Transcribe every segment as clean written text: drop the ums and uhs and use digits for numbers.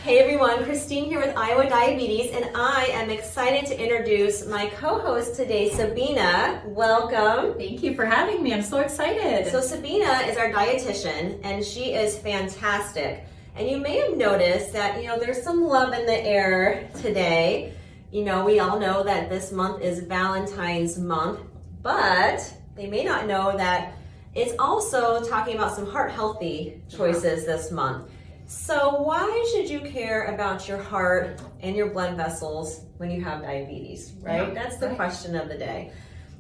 Hey everyone, Christine here with Iowa Diabetes, and I am excited to introduce my co-host today, Sabina. Welcome. Thank you for having me. I'm so excited. So Sabina is our dietitian, and she is fantastic. And you may have noticed that, there's some love in the air today. We all know that this month is Valentine's month, but they may not know that it's also talking about some heart healthy choices this month. So why should you care about your heart and your blood vessels when you have diabetes, right? Yeah, That's the question of the day.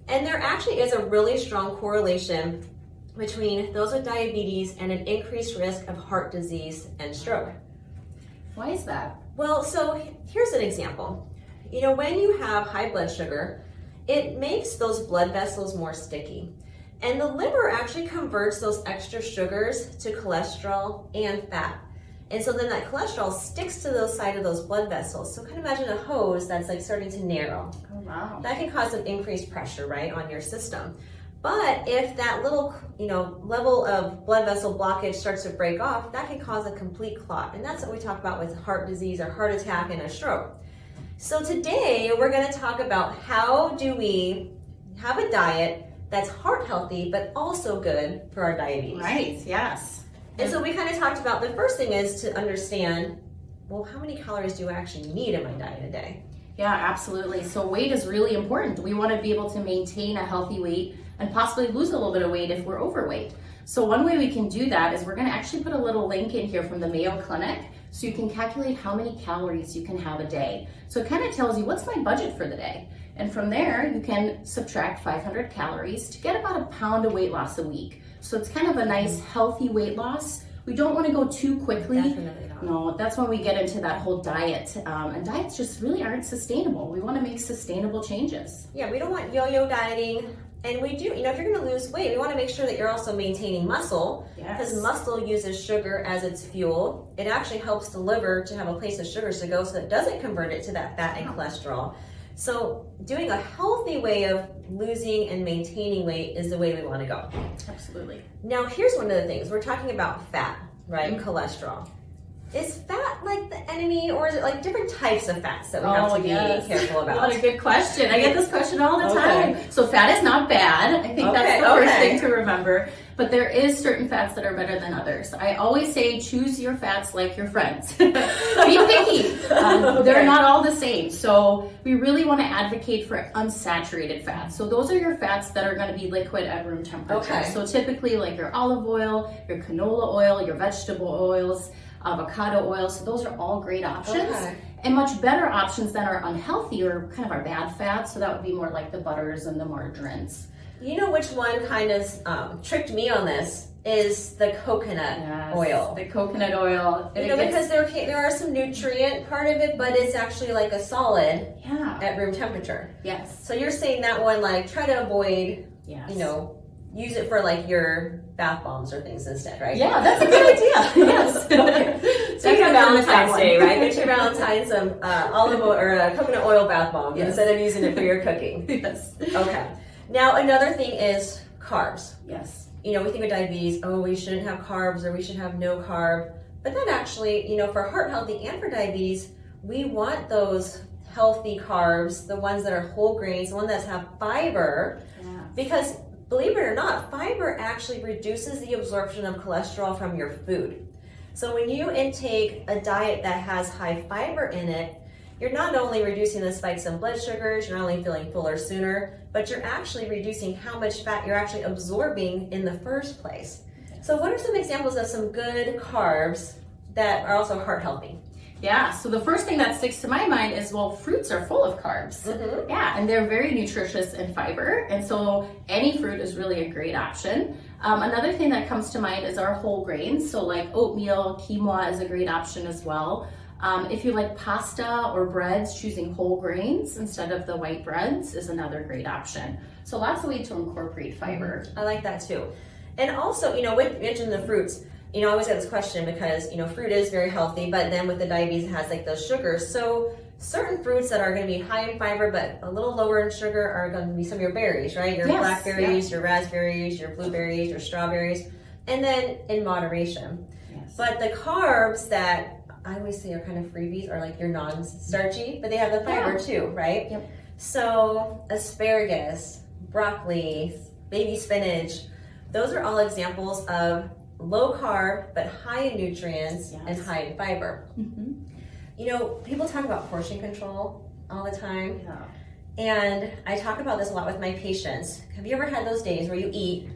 And there actually is a really strong correlation between those with diabetes and an increased risk of heart disease and stroke. Why is that? Well, so here's an example. When you have high blood sugar, it makes those blood vessels more sticky. And the liver actually converts those extra sugars to cholesterol and fat. And so then that cholesterol sticks to those side of those blood vessels. So kind of imagine a hose that's like starting to narrow. Oh, wow. That can cause some increased pressure, right, on your system. But if that little, level of blood vessel blockage starts to break off, that can cause a complete clot. And that's what we talk about with heart disease or heart attack and a stroke. So today we're going to talk about how do we have a diet that's heart healthy, but also good for our diabetes. Right, yes. And so we kind of talked about, the first thing is to understand, well, how many calories do I actually need in my diet a day? Yeah, absolutely. So weight is really important. We want to be able to maintain a healthy weight and possibly lose a little bit of weight if we're overweight. So one way we can do that is we're going to actually put a little link in here from the Mayo Clinic so you can calculate how many calories you can have a day. So it kind of tells you what's my budget for the day. And from there, you can subtract 500 calories to get about a pound of weight loss a week. So it's kind of a nice healthy weight loss. We don't want to go too quickly. Definitely not. No, that's when we get into that whole diet. And diets just really aren't sustainable. We want to make sustainable changes. Yeah, we don't want yo-yo dieting. And we do, if you're going to lose weight, we want to make sure that you're also maintaining muscle. Yes. Because muscle uses sugar as its fuel. It actually helps the liver to have a place of sugars to go so it doesn't convert it to that fat and cholesterol. So doing a healthy way of losing and maintaining weight is the way we want to go. Absolutely. Now, here's one of the things. We're talking about fat, right? Mm-hmm. Cholesterol. Is fat like the enemy, or is it like different types of fats that we have to be careful about? What a good question. I get this question all the time. So fat is not bad. I think that's the first thing to remember. But there is certain fats that are better than others. I always say choose your fats like your friends. Be picky. They're not all the same. So we really want to advocate for unsaturated fats. So those are your fats that are going to be liquid at room temperature. Okay. So typically like your olive oil, your canola oil, your vegetable oils, avocado oil. So those are all great options. Okay. And much better options that are unhealthy or kind of our bad fats. So that would be more like the butters and the margarines. You know which one kind of tricked me on this is the coconut oil. The coconut oil. Because there are some nutrient part of it, but it's actually like a solid at room temperature. Yes. So you're saying that one, like, try to avoid, Yes. use it for like your bath bombs or things instead, right? Yeah, that's a good idea. Yes. Okay. So you have Valentine's Day, right? Get your Valentine some olive oil or coconut oil bath bomb instead of using it for your cooking. Yes. Okay. Now another thing is carbs. Yes. We think of diabetes, we shouldn't have carbs or we should have no carb. But then actually, for heart healthy and for diabetes, we want those healthy carbs, the ones that are whole grains, the ones that have fiber, because believe it or not, fiber actually reduces the absorption of cholesterol from your food. So when you intake a diet that has high fiber in it, you're not only reducing the spikes in blood sugars, you're not only feeling fuller sooner, but you're actually reducing how much fat you're actually absorbing in the first place. So what are some examples of some good carbs that are also heart healthy? Yeah, so the first thing that sticks to my mind is, fruits are full of carbs. Mm-hmm. Yeah, and they're very nutritious in fiber. And so any fruit is really a great option. Another thing that comes to mind is our whole grains. So like oatmeal, quinoa is a great option as well. If you like pasta or breads, choosing whole grains instead of the white breads is another great option. So lots of ways to incorporate fiber. I like that too. And also, with mentioning the fruits, I always get this question because, fruit is very healthy, but then with the diabetes, it has like those sugars. So certain fruits that are going to be high in fiber, but a little lower in sugar are going to be some of your berries, right? Your blackberries, your raspberries, your blueberries, your strawberries, and then in moderation. Yes. But the carbs that I always say are kind of freebies or like your non-starchy, but they have the fiber too, right? Yep. So asparagus, broccoli, baby spinach, those are all examples of low carb but high in nutrients and high in fiber. Mm-hmm. You know, people talk about portion control all the time. Yeah. And I talk about this a lot with my patients. Have you ever had those days where you eat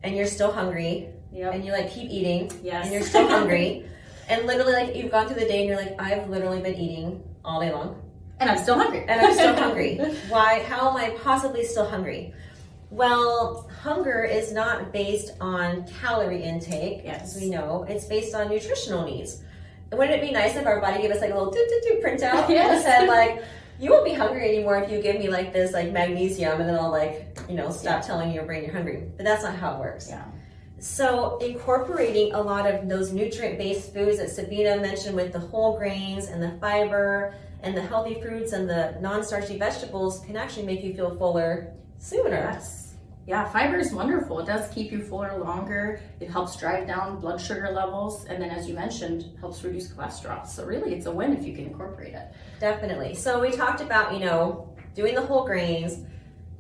and you're still hungry and you like keep eating and you're still hungry and literally like you've gone through the day and you're like, I've literally been eating all day long. And I'm still hungry. And I'm still hungry. Why? How am I possibly still hungry? Well, hunger is not based on calorie intake, as we know. It's based on nutritional needs. And wouldn't it be nice if our body gave us like a little printout that said like, you won't be hungry anymore if you give me like this like magnesium and then I'll like, you know, stop telling your brain you're hungry. But that's not how it works. Yeah. So incorporating a lot of those nutrient-based foods that Sabina mentioned with the whole grains and the fiber and the healthy fruits and the non-starchy vegetables can actually make you feel fuller sooner. Yes. Yeah, fiber is wonderful. It does keep you fuller longer. It helps drive down blood sugar levels. And then as you mentioned, helps reduce cholesterol. So really it's a win if you can incorporate it. Definitely. So we talked about, you know, doing the whole grains,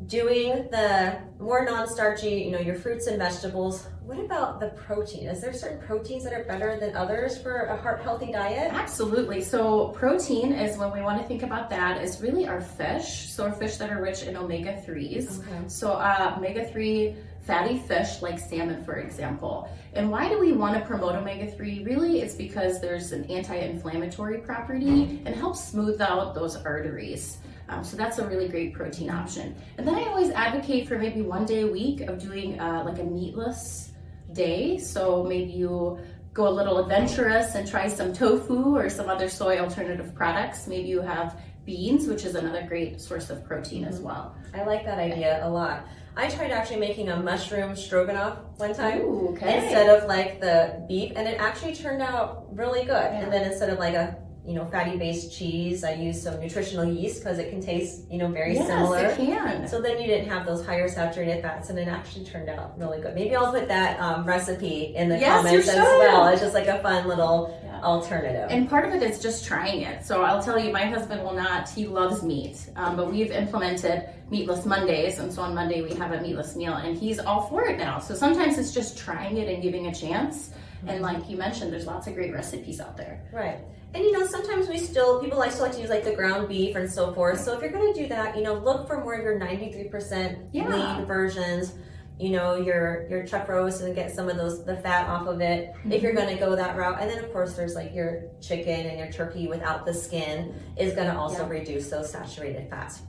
doing the more non-starchy, you know, your fruits and vegetables. What about the protein? Is there certain proteins that are better than others for a heart healthy diet? Absolutely. So protein is, when we want to think about that, is really our fish. So our fish that are rich in omega-3s. Okay. So omega-3 fatty fish like salmon, for example. And why do we want to promote omega-3? Really, it's because there's an anti-inflammatory property and helps smooth out those arteries. So that's a really great protein option. And then I always advocate for maybe one day a week of doing like a meatless day. So maybe you go a little adventurous and try some tofu or some other soy alternative products. Maybe you have beans, which is another great source of protein as well. I like that idea a lot. I tried actually making a mushroom stroganoff one time. Ooh, okay. Instead of like the beef, and it actually turned out really good. Yeah. And then instead of like a, you know, fatty based cheese, I used some nutritional yeast because it can taste, you know, very similar. Yes, it can. So then you didn't have those higher saturated fats, and it actually turned out really good. Maybe I'll put that recipe in the comments as well. It's just like a fun little alternative. And part of it is just trying it. So I'll tell you, my husband will not, he loves meat, but we've implemented meatless Mondays. And so on Monday we have a meatless meal and he's all for it now. So sometimes it's just trying it and giving a chance. And like you mentioned, there's lots of great recipes out there. Right. And you know, sometimes people like to use like the ground beef and so forth. So if you're going to do that, you know, look for more of your 93% lean versions. You know, your chuck roast and get some of the fat off of it if you're going to go that route. And then of course there's like your chicken and your turkey without the skin is going to also reduce those saturated fats.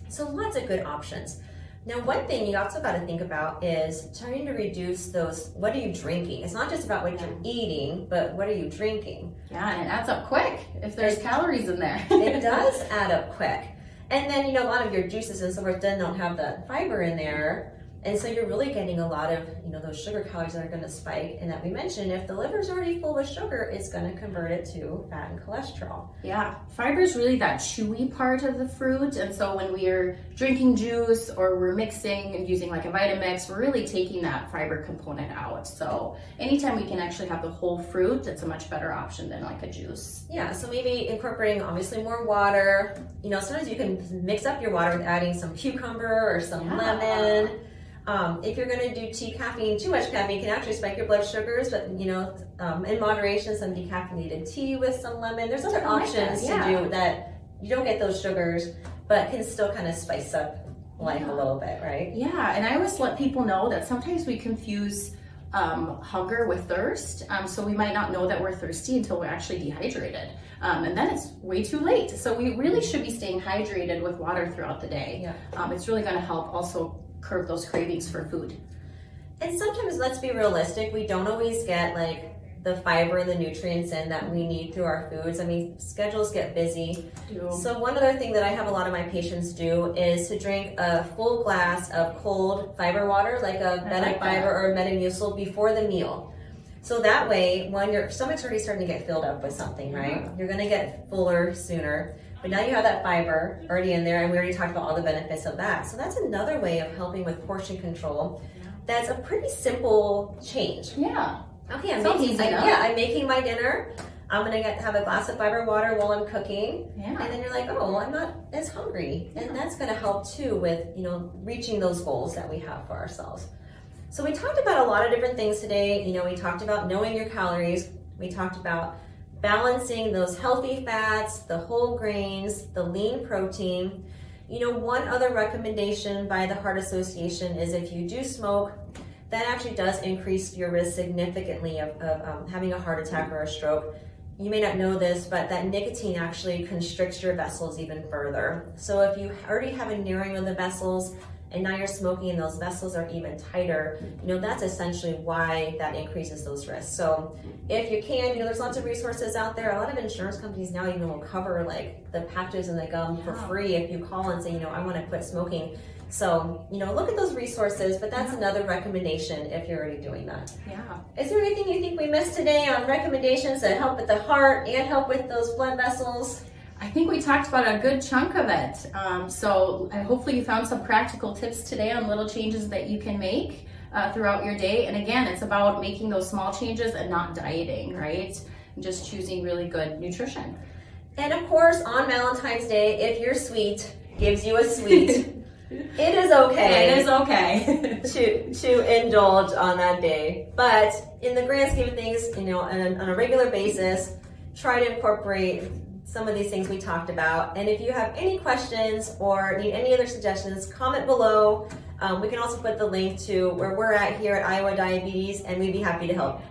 So lots of good options. Now, one thing you also got to think about is trying to reduce those, what are you drinking? It's not just about what you're eating, but what are you drinking? Yeah, and it adds up quick if there's calories in there. It does add up quick. And then, you know, a lot of your juices and so forth then don't have the fiber in there. And so you're really getting a lot of, you know, those sugar calories that are going to spike. And that we mentioned, if the liver's already full with sugar, it's going to convert it to fat and cholesterol. Yeah, fiber is really that chewy part of the fruit. And so when we are drinking juice or we're mixing and using like a Vitamix, we're really taking that fiber component out. So anytime we can actually have the whole fruit, it's a much better option than like a juice. Yeah, so maybe incorporating obviously more water. You know, sometimes you can mix up your water with adding some cucumber or some lemon. If you're going to do too much caffeine can actually spike your blood sugars, but you know, in moderation, some decaffeinated tea with some lemon. There's other options to do that you don't get those sugars, but can still kind of spice up life a little bit, right? Yeah, and I always let people know that sometimes we confuse hunger with thirst. So we might not know that we're thirsty until we're actually dehydrated. And then it's way too late. So we really should be staying hydrated with water throughout the day. Yeah. It's really going to help also curb those cravings for food. And sometimes, let's be realistic, we don't always get like the fiber and the nutrients in that we need through our foods. I mean, schedules get busy. So one other thing that I have a lot of my patients do is to drink a full glass of cold fiber water, like a Metafiber or a Metamucil before the meal. So that way, when your stomach's already starting to get filled up with something, right? You're gonna get fuller sooner. But now you have that fiber already in there, and we already talked about all the benefits of that. So that's another way of helping with portion control. That's a pretty simple change. Yeah. Okay, I'm making my dinner. I'm gonna have a glass of fiber water while I'm cooking. Yeah. And then you're like, oh, I'm not as hungry. And that's gonna help too with, reaching those goals that we have for ourselves. So we talked about a lot of different things today. We talked about knowing your calories. We talked about balancing those healthy fats, the whole grains, the lean protein. One other recommendation by the Heart Association is if you do smoke, that actually does increase your risk significantly of having a heart attack or a stroke. You may not know this, but that nicotine actually constricts your vessels even further. So if you already have a narrowing of the vessels and now you're smoking and those vessels are even tighter, that's essentially why that increases those risks. So if you can, there's lots of resources out there. A lot of insurance companies now even will cover like the patches and the gum for free if you call and say, I want to quit smoking. So, look at those resources, but that's another recommendation if you're already doing that. Yeah. Is there anything you think we missed today on recommendations that help with the heart and help with those blood vessels? I think we talked about a good chunk of it. So hopefully you found some practical tips today on little changes that you can make throughout your day. And again, it's about making those small changes and not dieting, right? And just choosing really good nutrition. And of course, on Valentine's Day, if your sweet gives you a sweet, it is okay. It is okay. to indulge on that day. But in the grand scheme of things, on a regular basis, try to incorporate some of these things we talked about. And if you have any questions or need any other suggestions, comment below. We can also put the link to where we're at here at Iowa Diabetes, and we'd be happy to help.